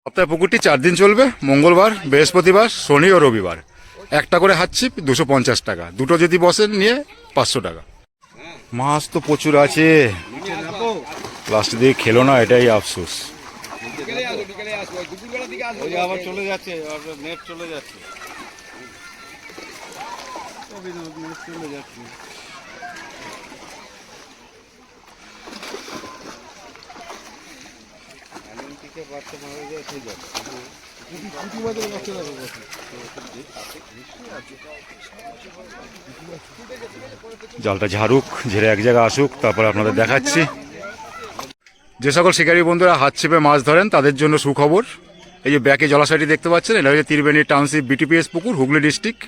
সপ্তাহে পুকুরটি 4 দিন চলবে, মঙ্গলবার, বৃহস্পতিবার, শনি ও রবিবার। একটা করে হাত ছিপ 250 টাকা, দুটো যদি বসেন নিয়ে 500 টাকা। মাছ তো প্রচুর আছে, লাস্টে দিয়ে খেলো না, এটাই আফসোস। আবার চলে যাচ্ছে, নেট চলে যাচ্ছে, চলে যাচ্ছে। জালটা ঝাড়ুক, ঝেড়ে এক জায়গায় আসুক, তারপর আপনাদের দেখাচ্ছি। যে সকল শিকারী বন্ধুরা হাত ছিপে মাছ ধরেন তাদের জন্য সুখবর। এই যে ব্যাকে জলাশয়টি দেখতে পাচ্ছেন, এটা হচ্ছে ত্রিবেণী টাউনশিপ বিটিপিএস পুকুর, হুগলি ডিস্ট্রিক্ট,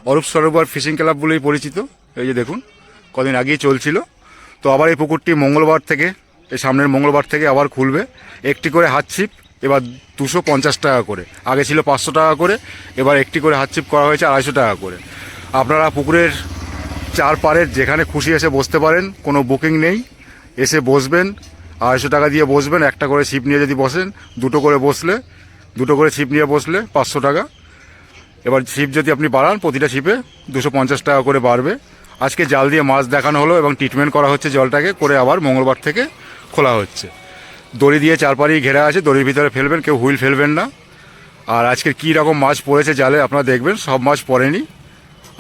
অরূপ সরোবর ফিশিং ক্লাব বলেই পরিচিত। এই যে দেখুন, কদিন আগেই চলছিল। তো আবার এই পুকুরটি মঙ্গলবার থেকে, এই সামনের মঙ্গলবার থেকে আবার খুলবে। একটি করে হাত ছিপ এবার 250 টাকা করে, আগে ছিল 500 টাকা করে, এবার একটি করে হাত ছিপ করা হয়েছে 250 টাকা করে। আপনারা পুকুরের চার পাড়ের যেখানে খুশি এসে বসতে পারেন, কোনো বুকিং নেই, এসে বসবেন, 250 টাকা দিয়ে বসবেন। একটা করে ছিপ নিয়ে যদি বসেন, দুটো করে ছিপ নিয়ে বসলে 500 টাকা। এবার ছিপ যদি আপনি বাড়ান, প্রতিটা ছিপে 250 টাকা করে বাড়বে। আজকে জাল দিয়ে মাছ দেখানো হলো এবং ট্রিটমেন্ট করা হচ্ছে জলটাকে, করে আবার মঙ্গলবার থেকে খোলা হচ্ছে। দড়ি দিয়ে চারপাড়ি ঘেরা আছে, দড়ির ভিতরে ফেলবেন, কেউ হুইল ফেলবেন না। আর আজকের কী রকম মাছ পড়েছে জালে আপনারা দেখবেন, সব মাছ পড়েনি।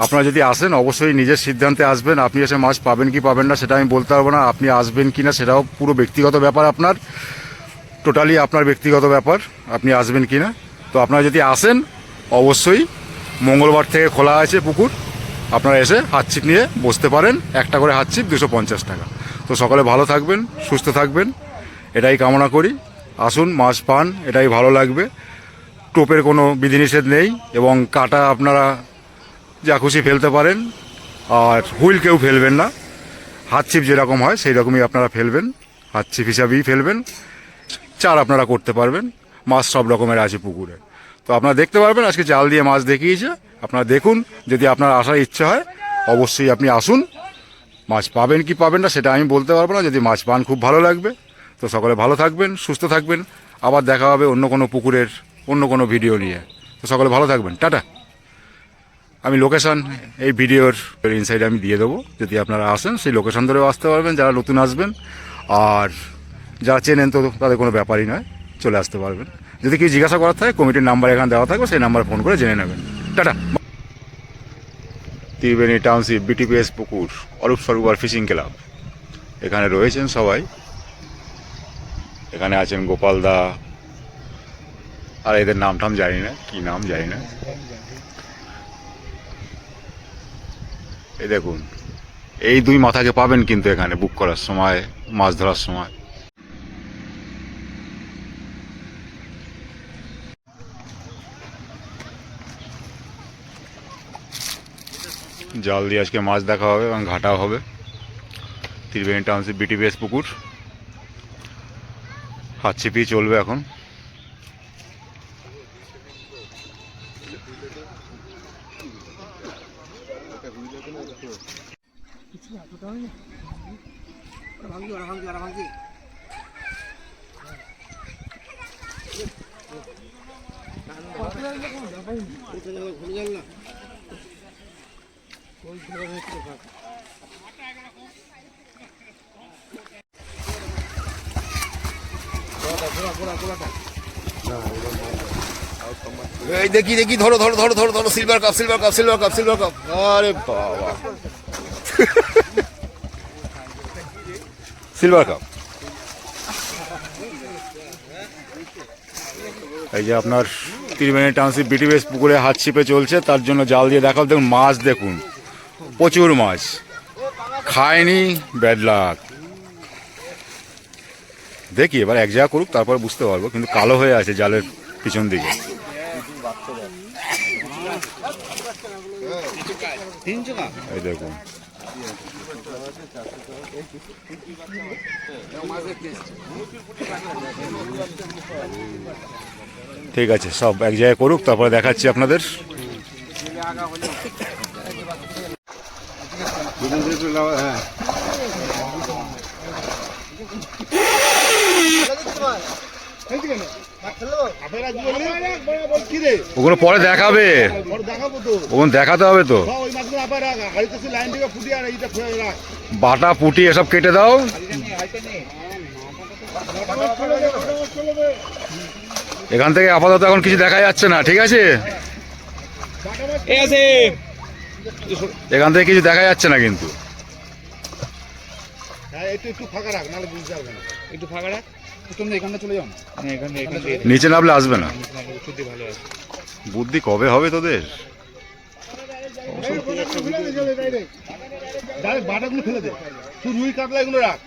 আপনারা যদি আসেন অবশ্যই নিজের সিদ্ধান্তে আসবেন। আপনি এসে মাছ পাবেন কি পাবেন না সেটা আমি বলতে পারবো না, আপনি আসবেন কি না সেটাও পুরো ব্যক্তিগত ব্যাপার আপনার, টোটালি আপনার ব্যক্তিগত ব্যাপার, আপনি আসবেন কি না। তো আপনারা যদি আসেন অবশ্যই মঙ্গলবার থেকে খোলা আছে পুকুর, আপনারা এসে হাত ছিপ নিয়ে বসতে পারেন। একটা করে হাত ছিপ 250 টাকা। তো সকলে ভালো থাকবেন, সুস্থ থাকবেন, এটাই কামনা করি। আসুন, মাছ পান, এটাই ভালো লাগবে। টোপের কোনো বিধিনিষেধ নেই এবং কাটা আপনারা যা খুশি ফেলতে পারেন, আর হুইল কেউ ফেলবেন না। হাত ছিপ যেরকম হয় সেই রকমই আপনারা ফেলবেন, হাত ছিপ হিসাবেই ফেলবেন। চার আপনারা করতে পারবেন, মাছ সব রকমের আছে পুকুরে। তো আপনারা দেখতে পারবেন, আজকে জাল দিয়ে মাছ দেখিয়েছে, আপনারা দেখুন। যদি আপনার আসার ইচ্ছা হয় অবশ্যই আপনি আসুন। মাছ পাবেন কি পাবেন না সেটা আমি বলতে পারবো না, যদি মাছ পান খুব ভালো লাগবে। তো সকলে ভালো থাকবেন, সুস্থ থাকবেন, আবার দেখা হবে অন্য কোনো পুকুরের অন্য কোনো ভিডিও নিয়ে। তো সকলে ভালো থাকবেন, টাটা। আমি লোকেশান এই ভিডিওর ইনসাইডে আমি দিয়ে দেবো, যদি আপনারা আসেন সেই লোকেশান ধরেও আসতে পারবেন, যারা নতুন আসবেন। আর যারা চেনেন তো তাদের কোনো ব্যাপারই নয়, চলে আসতে পারবেন। যদি কেউ জিজ্ঞাসা করার থাকে, কমিটির নাম্বার এখানে দেওয়া থাকবে, সেই নাম্বারে ফোন করে জেনে নেবেন। টাটা। ত্রিবেণী টাউনশিপ বিটিপিএস পুকুর, অরূপ সরোবর ফিশিং ক্লাব, এখানে রয়েছেন সবাই। এখানে আছেন গোপাল দা, আর এদের নাম টাম জানি না, কি নাম জানি না। এই দেখুন, এই দুই মাথাকে পাবেন কিন্তু এখানে বুক করার সময়, মাছ ধরার সময়। জাল দিয়ে আজকে মাছ দেখা হবে এবং ঘাটাও হবে। ত্রিবেণী টাউনশিপ বিটিপিএস পুকুর, হাত ছিপি চলবে এখন। এই দেখি দেখি, ধরো ধরো ধরো ধরো ধরো, silver cup silver cup silver cup silver cup, আরে বাবা, সিলভার কাপ। এই যে আপনার ত্রিবেণী টাউনশিপ বিটিপিএস পুকুরে হাত ছিপে চলছে, তার জন্য জাল দিয়ে দেখাও। দেখুন মাছ, দেখুন প্রচুর মাছ, খায়নি ব্যাড লাক। দেখি এবার এক জায়গা করুক, তারপর বুঝতে পারবো। কিন্তু কালো হয়ে আছে জালের পিছন দিকে। এই দেখুন, ঠিক আছে, সব এক জায়গায় করুক, তারপরে দেখাচ্ছি আপনাদের। ওগুলো পরে দেখাবে, ওগুলো দেখাতে হবে তো। বাটা পুটি এসব কেটে দাও। এখান থেকে আপাতত এখন কিছু দেখা যাচ্ছে না, ঠিক আছে? এখান থেকে কিছু দেখা যাচ্ছে না কিন্তু। একটু ফাঁকা রাখ, নাহলে বুঝতে পারবে না। একটু ফাঁকা রাখ, তুমি এখানে চলে যাও। নিচে নামলে আসবে না। ভালো আছে। বুদ্ধি কবে হবে তোদের? বাটাগুলো ফেলে দে, তুই রুই কাতলা এগুলো রাখ।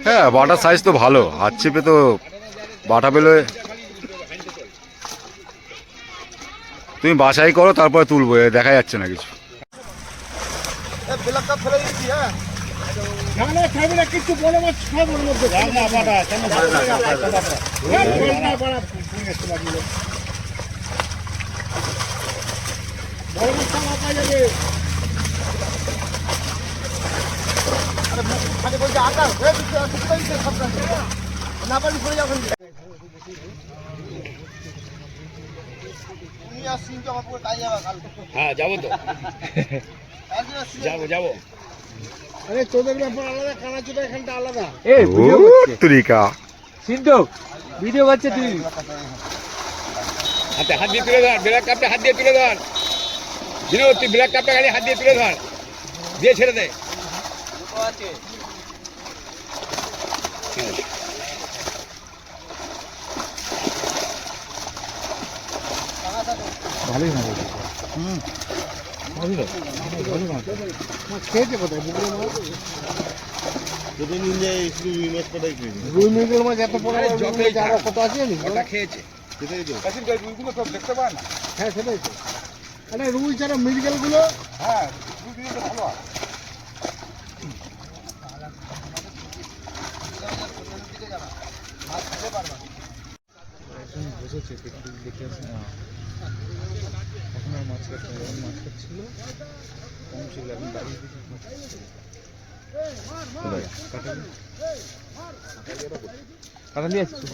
হ্যাঁ, বাটার সাইজ তো ভালো, হাত চেপে তো বাটা পেলে। তুমি বাছাই করো, তারপরে তুলবো। দেখা যাচ্ছে না কিছু। কিছু বড় মাছ খাবো ওর মধ্যে। হ্যাঁ, যাবো তো। যাবো। আরে তোদের ব্যাপার আলাদা, কানাচুটা এখানটা আলাদা। সিন্ধু ভিডিও করছে তুই। হাত দিয়ে তুলে ধর, ব্ল্যাক কাপটা হাত দিয়ে তুলে ধর। বিনোদ, তুই ব্ল্যাক কাপটা খালি হাত দিয়ে তুলে ধর, দিয়ে ছেড়ে দে। ভালোই মাছ। খেয়েছে কোথায়? রুই মৃগেল মাছ এত বড় কত আছে জানিস? খেয়েছে দেখতে পান। হ্যাঁ, সেটাই তো। আরে রুই ছাড়া মৃগেল গুলো, হ্যাঁ ভালো। এখন আর মাছ খাচ্ছে না, মাছ খাচ্ছিল কম ছিল, এখন দাঁড়িয়ে কাটা নিয়ে আসছি।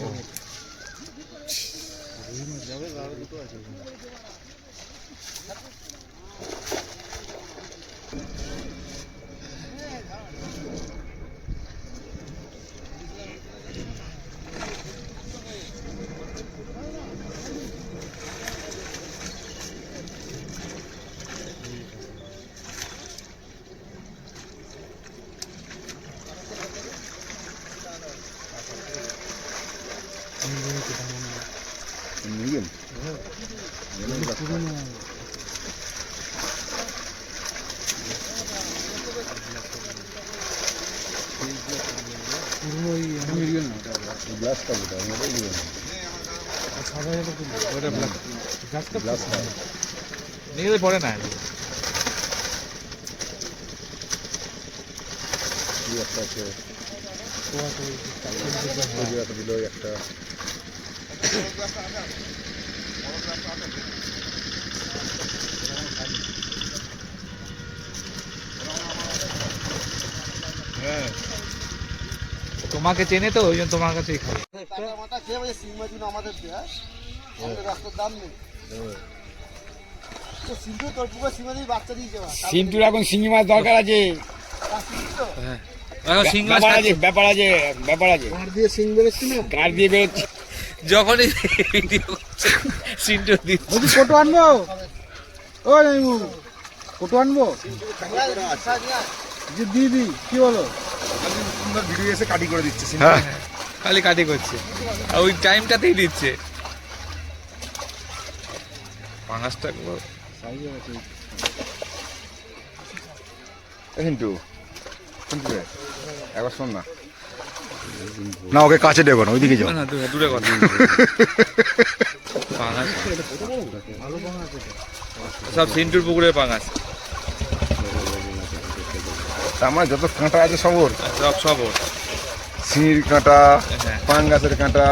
নিয়ে পড়ে না একটা তোমাকে চেনে তো, ওই জন্য তোমার কাছেই খাই। সিন্টুর এখন শিঙি মাছ দরকার আছে। ব্যাপার আছে। কার দিয়ে শিং বেরোচ্ছে না, কার দিয়ে বেরোচ্ছে। যখনই সিন্টু দিচ্ছে কত আনবো? ও কত আনবো? দিদি কি বলো? ভিডিও এসে কাটি করে দিচ্ছে। হ্যাঁ, খালি কাটি করছে, আর ওই টাইমটাতেই দিচ্ছে। পাঁচটা কিন্তু একবার শোন না, না ওকে কাছে দেবো না, ওইদিকে যাও না, দূরে কথা। পাঙাশ সব সিন্টুর পুকুরে পাঙাশ, তার মানে যত কাঁটা আছে সব ওর। সব ওর। শিঙির কাঁটা, হ্যাঁ, পাঙ্গাসের কাঁটা।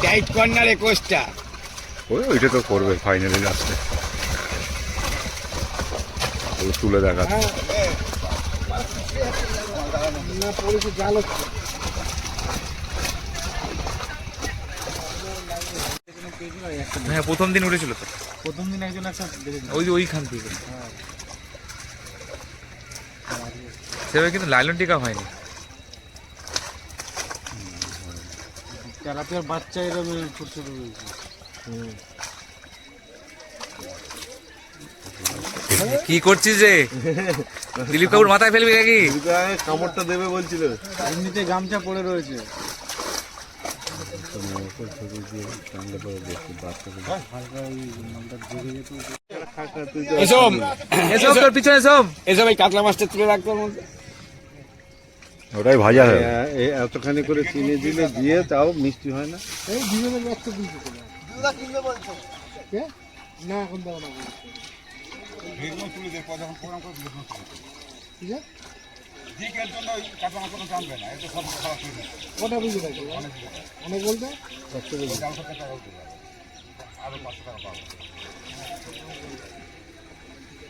টাইট কর্নারে কোস্টা ওইটা তো করবে ফাইনালি লাস্টে। তাহলে তুলে দেখাচ্ছে। না পড়েছে, জাল হচ্ছে। হ্যাঁ প্রথম দিন উঠেছিল তো, প্রথম দিন একজন একটা দেখেছি। ওইখান থেকে সেভাবে, কিন্তু লাইলন টিকা হয়নি। তেলাপিয়ার বাচ্চা এরকম ছোট ছোট রয়েছে। কি করছিস রে দিলীপ কাপুর, মাথায় ফেলবি নাকি? কামড়টা দেবে বলছিল, এমনিতে গামছা পড়ে রয়েছে। এসব তোর পিছনে এসব এই কাতলা মাছটা তুলে রাখতে ওটাই ভাজা হয়। এতখানি করে চিনি দিলে দিয়ে তাও মিষ্টি হয় না। এই জীবনের রক্ত দিয়েছে দুধা কিনবে বলছো কে? না এখন দাও না ভিড়গুলো তুলে দে, যখন প্রোগ্রাম করে ভিড়গুলো তুলে দে। ঠিক আছে, দিকের জন্য কাঁচা মাছ কোনো জানবে না, এটা সব খাওয়া শুরু হবে। ওটা বুঝে রাখো অনেক বলতে 100 টাকা আরো 500 টাকা পাবো,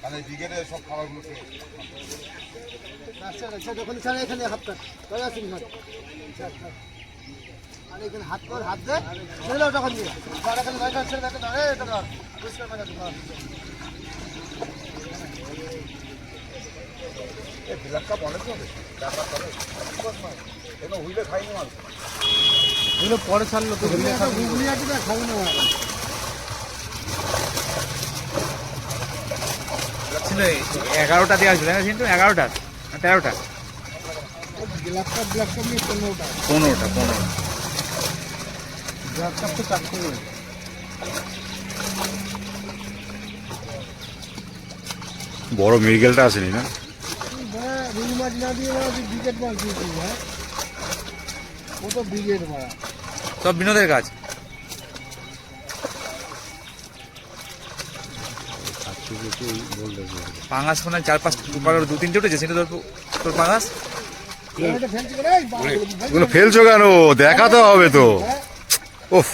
মানে দিকের সব খাবারগুলো খেয়ে। আচ্ছা আচ্ছা, যখন ছাড়া এখানে হাত কাট তাই আসুন হাত, আর এখানে হাত কর, হাত দে ছেড়ে দাও, তখন দিয়ে আর এখানে গাড়ি ছেড়ে দেখে দাও, এটা ধর পরিষ্কার করে দাও। এই বিলাসটা বলে তো ব্যাপার করে এটা হুইলে খাইনি মাল, এগুলো পরে ছাড়লো তো হুইলে আছে না, খাবো না ছিল 11টা দেওয়া ছিল না কিন্তু, 11টা না 13টা, গ্লাসটা গ্লাসটা নিয়ে 15টা 15টা গ্লাসটা তো 400 করে। বড় মৃগেলটা আসেনি না? রুই মাছ না দিয়ে ব্রিগেড মাছ দিয়েছি, হ্যাঁ ও তো ব্রিগেড মাছ। সব বিনোদের কাজ। পাঙাশ কোনো 4-5 প্রকারের 2-3টে উঠেছে, সেটা তোর পাঙাশ। এগুলো ফেলছো কেন? দেখাতে হবে তো। ওফ,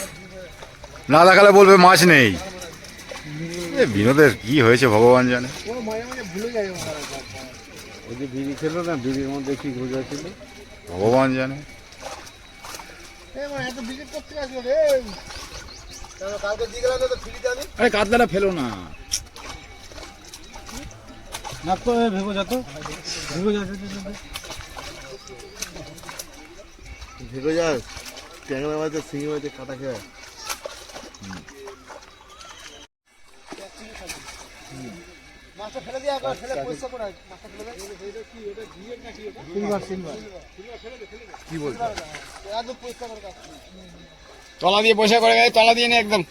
না দেখালে বলবে মাছ নেই। বিনোদের কি হয়েছে ভগবান জানে। ও মাঝে মাঝে ভুলে যায়, ওই যে বিড়ি খেলো না, বিড়ির মধ্যে কি ঘুরে ছিল ভগবান জানে। এত বিক্রি করতে আসলো রে, কালকে দিয়ে গেলাম তো ফ্রিতে আমি। আরে কাতলাটা ফেলো না, না তো ভেগো যা, তো ভেগো যা, ভেগো যা, ট্যাংরা মাছে শিঙি মাছে কাটা খেয়ে। মাছটা ফেলে দিয়ে একবার ফেলে পরিষ্কার করে মাছটা ফেলে দে। এটা কি, এটা ঘিয়ের নাকি? এটা সিলভার সিলভার ফেলে দে, ফেলে দে। কি বলছো? একদম পরিষ্কার করে কাট, তলা দিয়ে পয়সা করে গেছে, তলা দিয়ে নে একদম।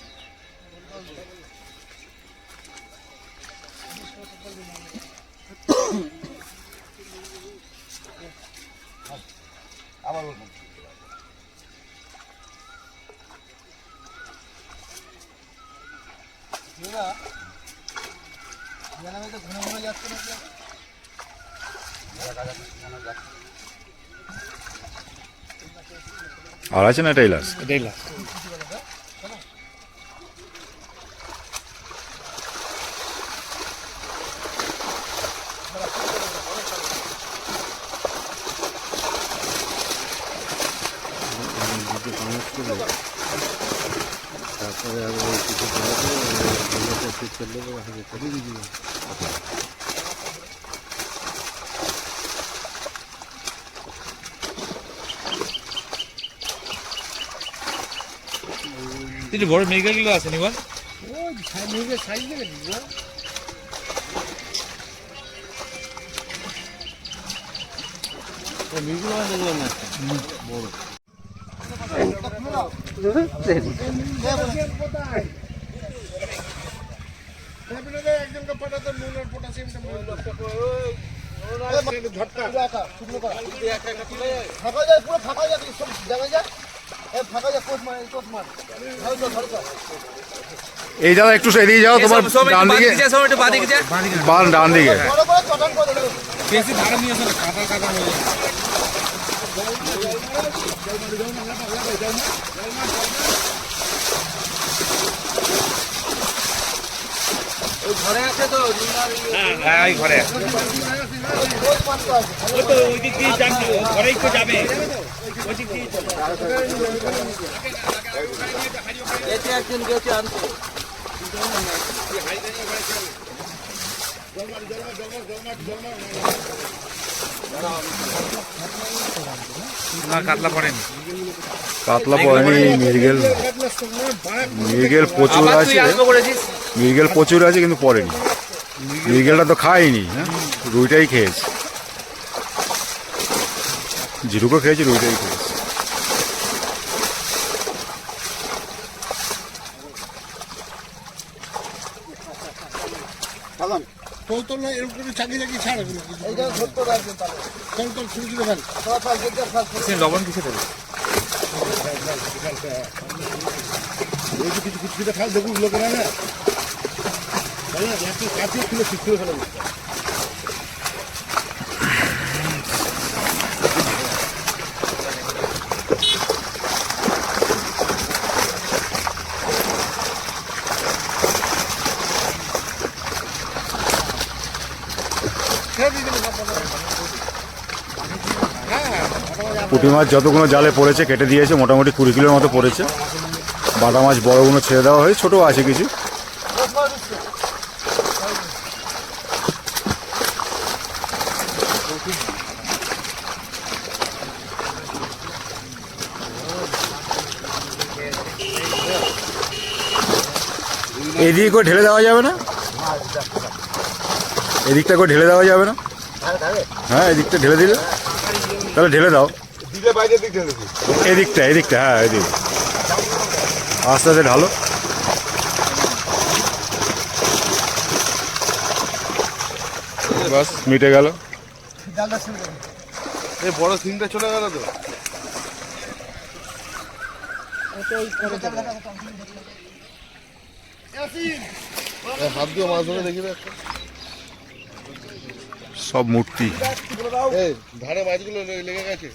আবার বলবো না, জানা তো ঘুরে ঘুরে যাচ্ছে না। আর আছে না এটাই লাস্ট? এটাই লাস্ট। তারপরে আবার কিছু চললে কিছু বড় মেঘাগুলো আছে নি বল, ওই মেঘের সাইজ দেখে দিস মেঘগুলো দেখলাম না বড়। একজনকে পাঠাতে নুনের পটাশিয়ামটা ফাঁকা যায়, পুরো ফাঁকা যায়, সব জায়গায় যায় ফাঁকা যায়, কোচ মার কোচ মার। এই দাদা একটু এদিকে যাও, তোমার ডান দিকে, ডান দিকে। বেশি ধারা নিয়ে আসলে কাটা কাটা হয়ে যায়। হ্যাঁ ওই ঘরে ওই দিক দিয়ে যাচ্ছে ঘরেই তো যাবে ওই দিক দিয়ে একজন গেছে আনতে না কাতলা পড়েনি কাতলা পড়েনি। মৃগেল মৃগেল প্রচুর আছে, মৃগেল প্রচুর আছে কিন্তু পড়েনি। মৃগেলটা তো খায়নি, হ্যাঁ রুইটাই খেয়েছে, ঝিনুকও খেয়েছে, রুইটাই খেয়েছে। লবণ কিসে দেবে কিছু কিছু কিছু খাল দেখুন লোকেরা না কাছে খুলে ঠিক করে ফেলা পুঁটি মাছ যতগুলো জালে পড়েছে কেটে দিয়েছে, মোটামুটি 20 কিলোর মতো পড়েছে। বাটা মাছ বড়গুলো ছেড়ে দেওয়া হয়েছে, ছোটো আছে কিছু। এদিকে করে ঢেলে দেওয়া যাবে না? এদিকটা করে ঢেলে দেওয়া যাবে না? হ্যাঁ এদিকটা ঢেলে দিলে, তাহলে ঢেলে দাও এদিকটা, এদিকটা, হ্যাঁ এদিক আস্তে আস্তে ঢালো। বাস মিটে গেল। এই বড় সিংটা চলে গেল তো। হাত দিয়ে মাছ ধরে দেখি সব মূর্তি। ধারে মাছগুলো লেগে গেছে।